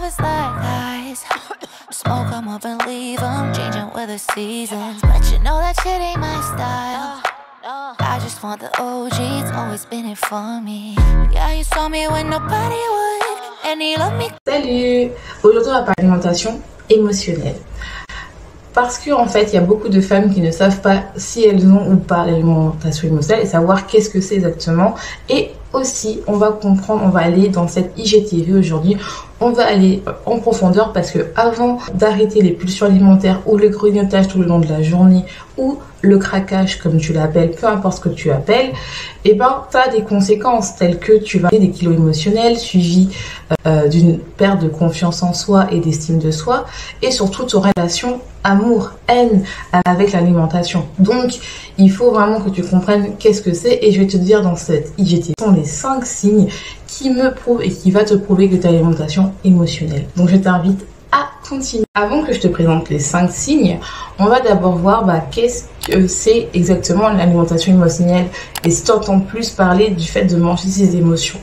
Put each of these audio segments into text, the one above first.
love is like ice. Smoke 'em up and leave 'em, changing with the seasons. But you know that shit ain't my style. I just want the OG, it's always been it for me. Yeah, you saw me when nobody would, and you love me. Salut! Aujourd'hui on va parler d'alimentation émotionnelle. Parce qu'en fait, il y a beaucoup de femmes qui ne savent pas si elles ont ou pas l'alimentation émotionnelle et savoir qu'est-ce que c'est exactement. Et aussi, on va comprendre, on va aller dans cette IGTV aujourd'hui, on va aller en profondeur parce que avant d'arrêter les pulsions alimentaires ou le grignotage tout le long de la journée ou le craquage comme tu l'appelles, peu importe ce que tu appelles, et ben tu as des conséquences telles que tu vas avoir des kilos émotionnels suivis d'une perte de confiance en soi et d'estime de soi et surtout ton relation amour-haine avec l'alimentation. Donc il faut vraiment que tu comprennes qu'est-ce que c'est et je vais te dire dans cette IGTV ce sont les 5 signes qui me prouvent et qui va te prouver que tu as une alimentation émotionnelle. Donc je t'invite à continuer. Avant que je te présente les 5 signes, on va d'abord voir qu'est-ce que c'est exactement l'alimentation émotionnelle et si tu entends plus parler du fait de manger ses émotions.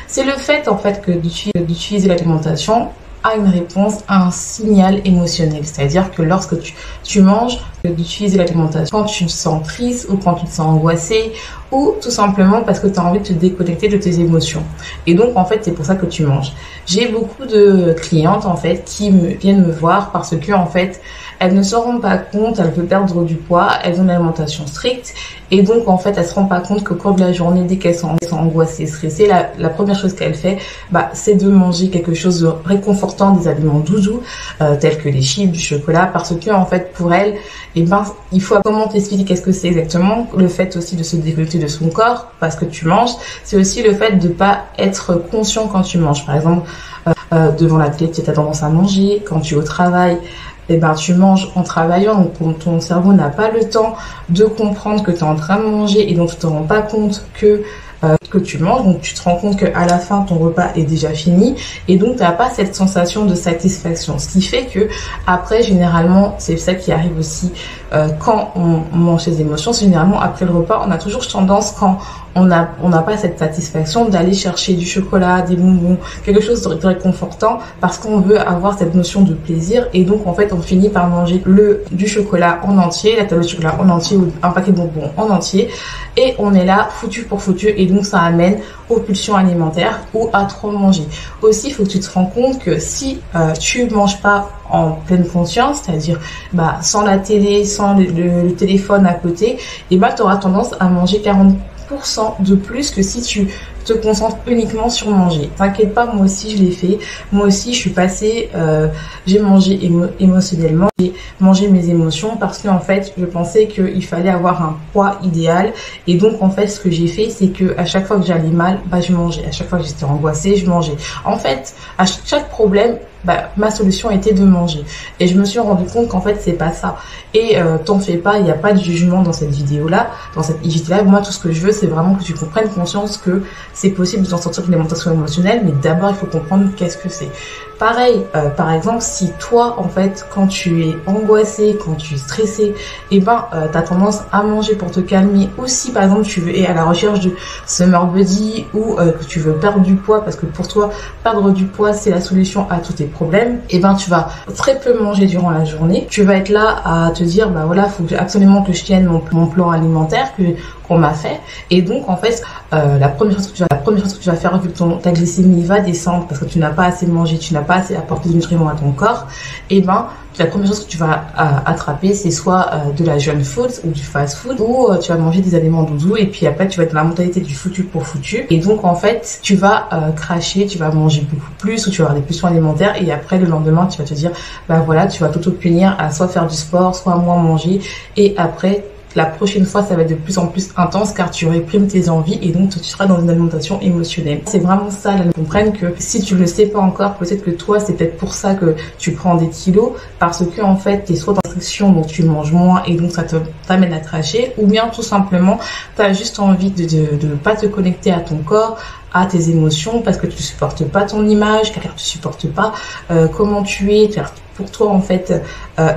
C'est le fait en fait que d'utiliser l'alimentation a une réponse à un signal émotionnel, c'est-à-dire que lorsque tu manges, d'utiliser l'alimentation quand tu te sens triste ou quand tu te sens angoissé ou tout simplement parce que tu as envie de te déconnecter de tes émotions. Et donc en fait c'est pour ça que tu manges. J'ai beaucoup de clientes en fait qui viennent me voir parce que en fait elles ne se rendent pas compte, elles veulent perdre du poids, elles ont une alimentation stricte et donc en fait elles se rendent pas compte qu'au cours de la journée dès qu'elles sont angoissées, stressées, la première chose qu'elles font c'est de manger quelque chose de réconfortant, des aliments doudous tels que les chips, du chocolat, parce que en fait pour elles il faut comment t'expliquer qu'est-ce que c'est exactement. Le fait aussi de se déconnecter de son corps parce que tu manges, c'est aussi le fait de pas être conscient quand tu manges. Par exemple, devant la télé, tu as tendance à manger. Quand tu es au travail, tu manges en travaillant, donc ton cerveau n'a pas le temps de comprendre que tu es en train de manger et donc tu te rends pas compte que tu manges, donc tu te rends compte qu'à la fin ton repas est déjà fini et donc tu n'as pas cette sensation de satisfaction, ce qui fait que après généralement c'est ça qui arrive aussi quand on mange ses émotions, c'est généralement après le repas on a toujours tendance quand on n'a pas cette satisfaction d'aller chercher du chocolat, des bonbons, quelque chose de réconfortant parce qu'on veut avoir cette notion de plaisir et donc en fait on finit par manger du chocolat en entier, la tablette de chocolat en entier ou un paquet de bonbons en entier et on est là foutu pour foutu et donc ça amène aux pulsions alimentaires ou à trop manger. Aussi il faut que tu te rends compte que si tu manges pas en pleine conscience, c'est-à-dire sans la télé, sans le téléphone à côté, et tu auras tendance à manger 40% de plus que si tu te concentres uniquement sur manger. T'inquiète pas, moi aussi je l'ai fait. Moi aussi je suis passée, j'ai mangé émotionnellement, j'ai mangé mes émotions parce que en fait je pensais qu'il fallait avoir un poids idéal et donc en fait ce que j'ai fait c'est que à chaque fois que j'allais mal, je mangeais. À chaque fois que j'étais angoissée, je mangeais. En fait, à chaque problème, ma solution était de manger. Et je me suis rendu compte qu'en fait c'est pas ça. Et t'en fais pas, il n'y a pas de jugement dans cette vidéo là, dans cette IGTV là. Moi tout ce que je veux c'est vraiment que tu comprennes conscience que c'est possible de t'en sortir d'une alimentation émotionnelle, mais d'abord il faut comprendre qu'est-ce que c'est. Pareil, par exemple, si toi, en fait, quand tu es angoissé, quand tu es stressé, t'as tendance à manger pour te calmer. Ou si, par exemple, tu es à la recherche de summer body ou que tu veux perdre du poids, parce que pour toi, perdre du poids, c'est la solution à tous tes problèmes, tu vas très peu manger durant la journée. Tu vas être là à te dire, faut absolument que je tienne mon plan alimentaire qu'on m'a fait. Et donc, en fait, la première chose que tu vas faire, vu que ta glycémie va descendre parce que tu n'as pas assez mangé, tu n'as pas assez apporté de nutriments à ton corps, la première chose que tu vas attraper, c'est soit de la junk food ou du fast food, ou tu vas manger des aliments doudous et puis après tu vas être dans la mentalité du foutu pour foutu. Et donc en fait, tu vas cracher, tu vas manger beaucoup plus ou tu vas avoir des pulsions alimentaires et après le lendemain, tu vas te dire, tu vas t'auto-punir à soit faire du sport, soit moins manger et après la prochaine fois, ça va être de plus en plus intense car tu réprimes tes envies et donc tu seras dans une alimentation émotionnelle. C'est vraiment ça, là, comprennent que si tu ne le sais pas encore, peut-être que toi, c'est peut-être pour ça que tu prends des kilos parce que en fait, tu es soit dans restriction, donc tu manges moins et donc ça t'amène à cracher ou bien tout simplement, tu as juste envie de pas te connecter à ton corps, à tes émotions parce que tu supportes pas ton image, car tu supportes pas comment tu es, pour toi en fait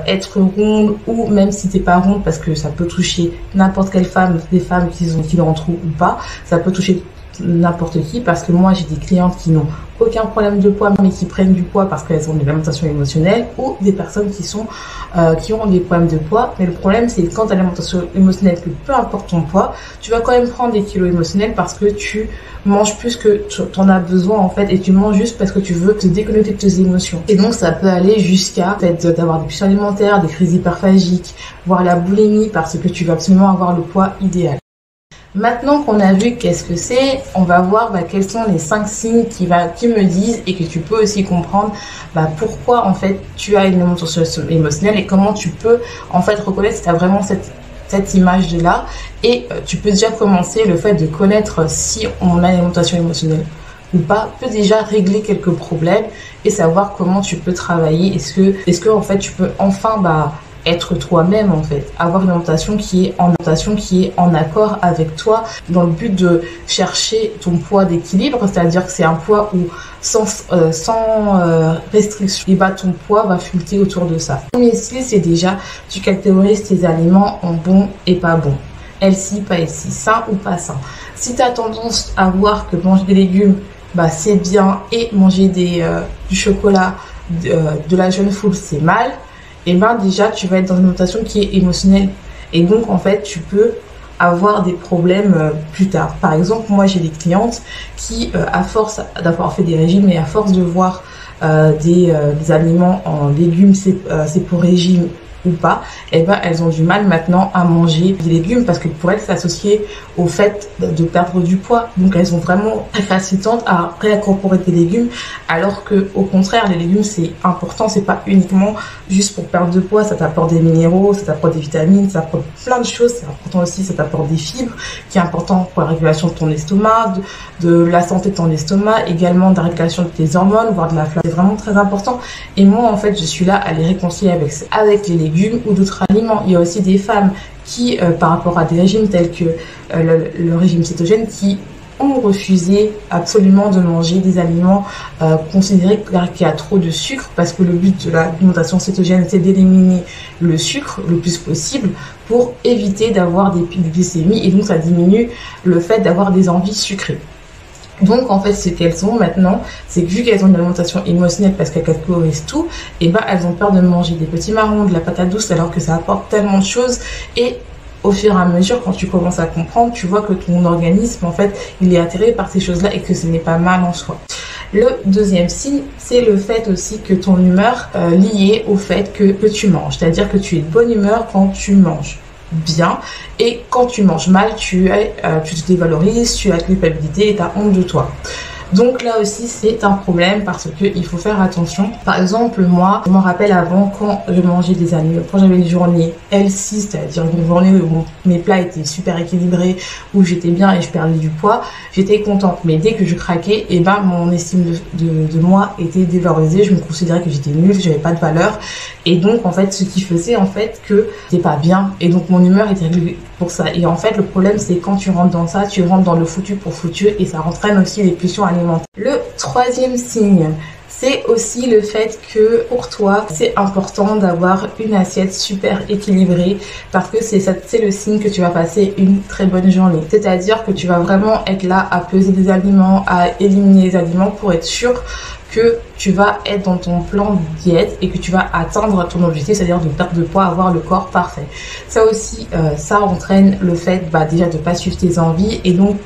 être ronde ou même si t'es pas ronde parce que ça peut toucher n'importe quelle femme, des femmes qui ont trop ou pas, ça peut toucher n'importe qui parce que moi j'ai des clientes qui n'ont aucun problème de poids mais qui prennent du poids parce qu'elles ont une alimentation émotionnelle, ou des personnes qui ont des problèmes de poids. Mais le problème, c'est quand tu as une alimentation émotionnelle, que peu importe ton poids, tu vas quand même prendre des kilos émotionnels parce que tu manges plus que tu en as besoin en fait, et tu manges juste parce que tu veux te déconnecter de tes émotions. Et donc ça peut aller jusqu'à en fait, d'avoir des pulsions alimentaires, des crises hyperphagiques, voire la boulimie, parce que tu vas absolument avoir le poids idéal. Maintenant qu'on a vu qu'est-ce que c'est, on va voir quels sont les 5 signes qui me disent, et que tu peux aussi comprendre pourquoi en fait tu as une alimentation émotionnelle, et comment tu peux en fait reconnaître si tu as vraiment cette image de là. Et tu peux déjà commencer, le fait de connaître si on a une alimentation émotionnelle ou pas peut déjà régler quelques problèmes et savoir comment tu peux travailler. Est-ce que en fait tu peux enfin être toi-même en fait, avoir une alimentation qui est en accord avec toi, dans le but de chercher ton poids d'équilibre, c'est-à-dire que c'est un poids où sans restriction, et ton poids va fluctuer autour de ça. Le premier style, c'est déjà tu catégorises tes aliments en bons et pas bons, healthy, pas healthy, sain ou pas sain. Si tu as tendance à voir que manger des légumes c'est bien, et manger du chocolat, de la junk food c'est mal, et déjà tu vas être dans une alimentation qui est émotionnelle, et donc en fait tu peux avoir des problèmes plus tard. Par exemple, moi j'ai des clientes qui à force d'avoir fait des régimes, et à force de voir des aliments en légumes c'est pour régime ou pas, elles ont du mal maintenant à manger des légumes, parce que pour elles c'est associé au fait de perdre du poids. Donc elles sont vraiment récalcitrantes à réincorporer des légumes, alors que au contraire les légumes c'est important, c'est pas uniquement juste pour perdre de poids, ça t'apporte des minéraux, ça t'apporte des vitamines, ça t'apporte plein de choses. C'est important aussi, ça t'apporte des fibres, qui est important pour la régulation de ton estomac, de la santé de ton estomac, également de la régulation de tes hormones, voire de la flore. C'est vraiment très important, et moi en fait je suis là à les réconcilier avec les légumes ou d'autres aliments. Il y a aussi des femmes qui, par rapport à des régimes tels que le régime cétogène, qui ont refusé absolument de manger des aliments considérés qu'il y a trop de sucre, parce que le but de l'alimentation cétogène c'est d'éliminer le sucre le plus possible pour éviter d'avoir des pics de glycémie, et donc ça diminue le fait d'avoir des envies sucrées. Donc en fait ce qu'elles ont maintenant, c'est que vu qu'elles ont une alimentation émotionnelle, parce qu'elles catégorisent tout, elles ont peur de manger des petits marrons, de la patate douce, alors que ça apporte tellement de choses. Et au fur et à mesure, quand tu commences à comprendre, tu vois que ton organisme en fait il est attiré par ces choses là, et que ce n'est pas mal en soi. Le deuxième signe, c'est le fait aussi que ton humeur liée au fait que tu manges, c'est-à-dire que tu es de bonne humeur quand tu manges bien, et quand tu manges mal, tu te dévalorises, tu as de culpabilité et tu as honte de toi. Donc là aussi c'est un problème, parce que il faut faire attention. Par exemple, moi je m'en rappelle avant, quand je mangeais des aliments, quand j'avais une journée healthy, c'est-à-dire une journée où mes plats étaient super équilibrés, où j'étais bien et je perdais du poids, j'étais contente. Mais dès que je craquais, mon estime de moi était dévalorisée, je me considérais que j'étais nulle, que j'avais pas de valeur, et donc en fait ce qui faisait en fait que j'étais pas bien, et donc mon humeur était réglée pour ça. Et en fait le problème c'est quand tu rentres dans ça, tu rentres dans le foutu pour foutu, et ça entraîne aussi les pulsions alimentaires. Le troisième signe, c'est aussi le fait que pour toi, c'est important d'avoir une assiette super équilibrée, parce que c'est le signe que tu vas passer une très bonne journée. C'est-à-dire que tu vas vraiment être là à peser des aliments, à éliminer les aliments, pour être sûr que tu vas être dans ton plan diète et que tu vas atteindre ton objectif, c'est-à-dire de perdre de poids, avoir le corps parfait. Ça aussi, ça entraîne le fait déjà de pas suivre tes envies, et donc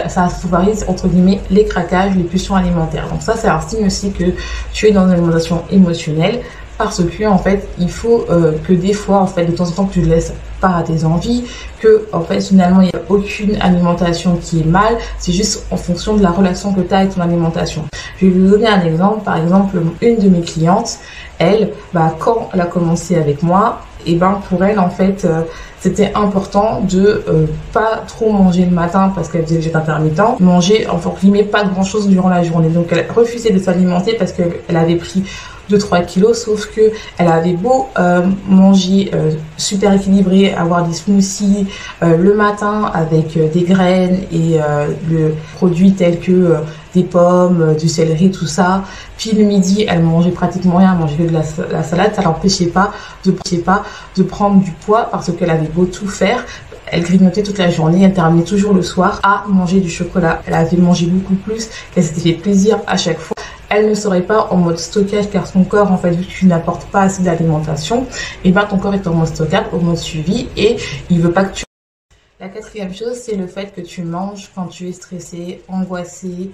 ça favorise entre guillemets les craquages, les pulsions alimentaires. Donc ça c'est un signe aussi que tu es dans une alimentation émotionnelle, parce que en fait il faut que des fois en fait de temps en temps tu te laisses part à tes envies, que en fait finalement il n'y a aucune alimentation qui est mal, c'est juste en fonction de la relation que tu as avec ton alimentation. Je vais vous donner un exemple. Par exemple, une de mes clientes, elle, quand elle a commencé avec moi, pour elle en fait c'était important de pas trop manger le matin, parce qu'elle faisait le jeûne intermittent, manger entre guillemets pas grand chose durant la journée. Donc elle refusait de s'alimenter parce qu'elle avait pris 2-3 kilos, sauf que elle avait beau manger super équilibré, avoir des smoothies le matin avec des graines et le produit tels que des pommes, du céleri, tout ça. Puis le midi, elle mangeait pratiquement rien, elle mangeait que de la salade. Ça l'empêchait pas de prendre du poids, parce qu'elle avait beau tout faire. Elle grignotait toute la journée, elle terminait toujours le soir à manger du chocolat. Elle avait mangé beaucoup plus, qu'elle s'était fait plaisir à chaque fois. elle ne serait pas en mode stockage car son corps, en fait, vu que tu n'apportes pas assez d'alimentation, et ben ton corps est en mode stockage, en mode suivi, et il veut pas que tu... La quatrième chose, c'est le fait que tu manges quand tu es stressé, angoissé,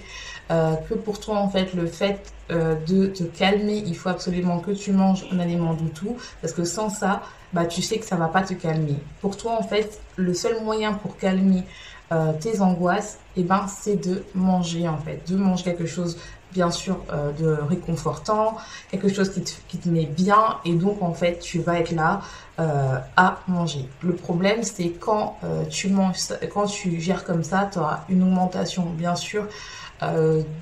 que pour toi, en fait, le fait de te calmer, il faut absolument que tu manges un aliment douteux, parce que sans ça, bah, tu sais que ça va pas te calmer. Pour toi, en fait, le seul moyen pour calmer tes angoisses, et ben, c'est de manger, en fait, de manger quelque chose bien sûr de réconfortant, quelque chose qui te met bien, et donc en fait tu vas être là à manger. Le problème c'est quand tu manges, quand tu gères comme ça, tu auras une augmentation bien sûr,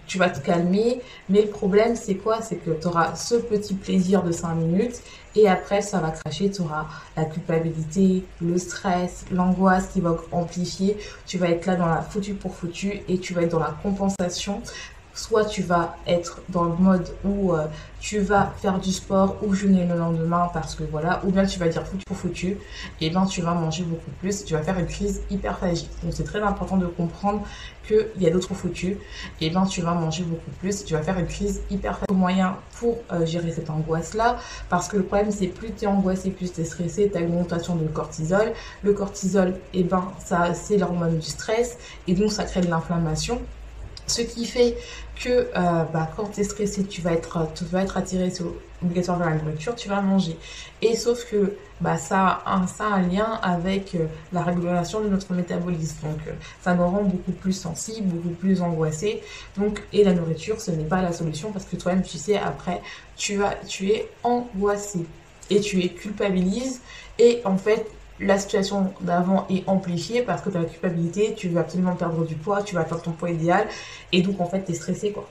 tu vas te calmer, mais le problème c'est quoi? C'est que tu auras ce petit plaisir de 5 minutes et après ça va cracher, tu auras la culpabilité, le stress, l'angoisse qui va amplifier, tu vas être là dans la foutu pour foutu et tu vas être dans la compensation. Soit tu vas être dans le mode où tu vas faire du sport ou jeûner le lendemain parce que voilà, ou bien tu vas dire foutu pour foutu, et bien tu vas manger beaucoup plus, tu vas faire une crise hyperphagique. Donc c'est très important de comprendre qu'il y a d'autres foutus, et bien tu vas manger beaucoup plus, tu vas faire une crise hyperphagique. Moyen pour gérer cette angoisse-là, parce que le problème c'est plus tu es angoissé, plus tu es stressé, tu as une augmentation de cortisol. Le cortisol, et ben ça c'est l'hormone du stress, et donc ça crée de l'inflammation. Ce qui fait que quand tu es stressé, tu vas être attiré obligatoirement vers la nourriture, tu vas manger. Et sauf que ça a un lien avec la régulation de notre métabolisme. Donc ça nous rend beaucoup plus sensibles, beaucoup plus angoissés. Donc, et la nourriture, ce n'est pas la solution parce que toi-même, tu sais, après, tu es angoissé et tu es culpabilise. Et en fait, la situation d'avant est amplifiée parce que tu as la culpabilité, tu veux absolument perdre du poids, tu vas atteindre ton poids idéal et donc en fait tu es stressé quoi.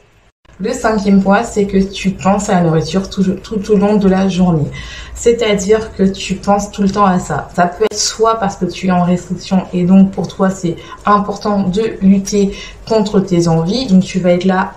Le cinquième point, c'est que tu penses à la nourriture tout au long de la journée. C'est-à-dire que tu penses tout le temps à ça. Ça peut être soit parce que tu es en restriction et donc pour toi c'est important de lutter contre tes envies. Donc tu vas être là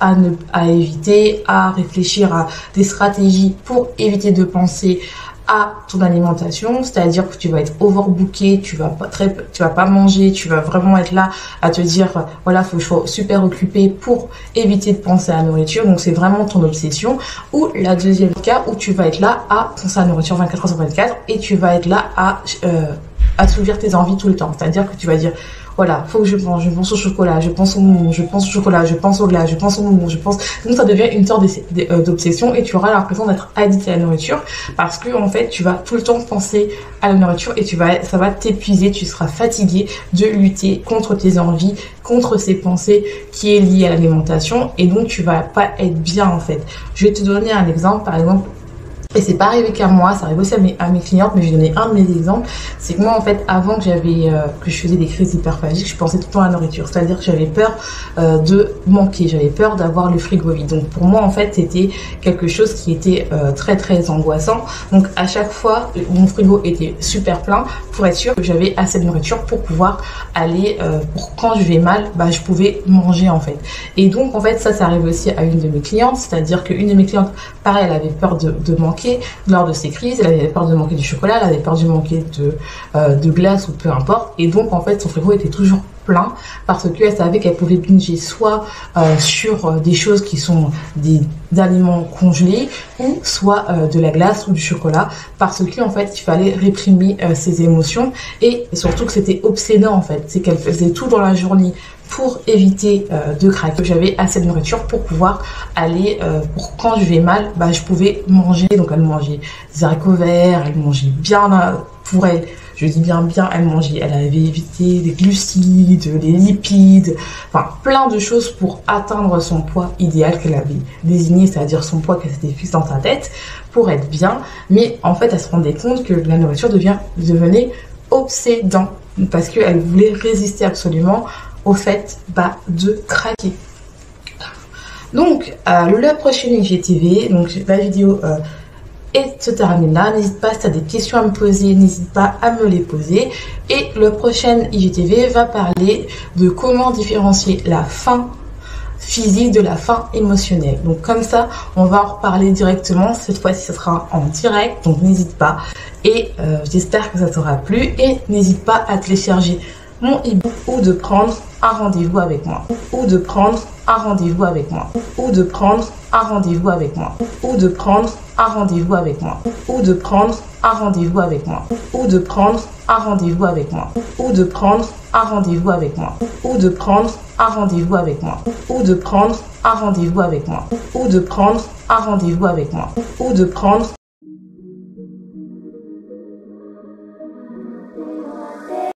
à éviter, à réfléchir à des stratégies pour éviter de penser à ton alimentation, c'est-à-dire que tu vas être overbooké, tu vas pas manger, tu vas vraiment être là à te dire voilà, faut que je sois super occupé pour éviter de penser à la nourriture. Donc c'est vraiment ton obsession. Ou la deuxième cas où tu vas être là à penser à la nourriture 24 heures sur 24 et tu vas être là à assouvir tes envies tout le temps. C'est-à-dire que tu vas dire voilà, faut que je pense au chocolat, je pense au bonbon, je pense au chocolat, je pense au glace, je pense au bonbon, donc ça devient une sorte d'obsession et tu auras l'impression d'être addict à la nourriture parce que en fait tu vas tout le temps penser à la nourriture et ça va t'épuiser, tu seras fatigué de lutter contre tes envies, contre ces pensées qui est liée à l'alimentation et donc tu vas pas être bien en fait. Je vais te donner un exemple, par exemple. Et c'est pas arrivé qu'à moi, ça arrive aussi à mes clientes, mais je vais donner un de mes exemples. C'est que moi, en fait, avant que je faisais des crises hyperphagiques, je pensais tout le temps à la nourriture. C'est-à-dire que j'avais peur de manquer, j'avais peur d'avoir le frigo vide. Donc pour moi, en fait, c'était quelque chose qui était très très angoissant. Donc à chaque fois, mon frigo était super plein pour être sûr que j'avais assez de nourriture pour pouvoir aller, pour quand je vais mal, je pouvais manger en fait. Et donc en fait, ça arrive aussi à une de mes clientes. C'est-à-dire qu'une de mes clientes, pareil, elle avait peur de manquer lors de ces crises, elle avait peur de manquer du chocolat, elle avait peur de manquer de glace ou peu importe, et donc en fait son frigo était toujours plein parce qu'elle savait qu'elle pouvait binger soit sur des choses qui sont des aliments congelés ou soit de la glace ou du chocolat parce qu'en fait il fallait réprimer ses émotions et surtout que c'était obsédant en fait, c'est qu'elle faisait tout dans la journée pour éviter de craquer. J'avais assez de nourriture pour pouvoir aller, pour quand je vais mal, je pouvais manger. Donc elle mangeait des haricots verts, elle mangeait bien pour elle. Je dis bien, elle avait évité les glucides, les lipides, enfin plein de choses pour atteindre son poids idéal qu'elle avait désigné, c'est-à-dire son poids qu'elle s'était fixé dans sa tête pour être bien. Mais en fait, elle se rendait compte que la nourriture devenait obsédant parce qu'elle voulait résister absolument au fait de craquer. Donc le prochain IGTV, donc la vidéo se termine là. N'hésite pas, si tu as des questions à me poser, n'hésite pas à me les poser. Et le prochain IGTV va parler de comment différencier la faim physique de la faim émotionnelle. Donc comme ça, on va en reparler directement. Cette fois-ci, ce sera en direct, donc n'hésite pas. Et j'espère que ça t'aura plu. Et n'hésite pas à télécharger mon e-book ou de prendre un rendez-vous avec moi ou de prendre un rendez-vous avec moi, ou de prendre un rendez-vous avec moi, ou de prendre un rendez-vous avec moi, ou de prendre un rendez-vous avec moi, ou de prendre un rendez-vous avec moi, ou de prendre un rendez-vous avec moi, ou de prendre un rendez-vous avec moi, ou de prendre un rendez-vous avec moi, ou de prendre un rendez-vous avec moi, ou de prendre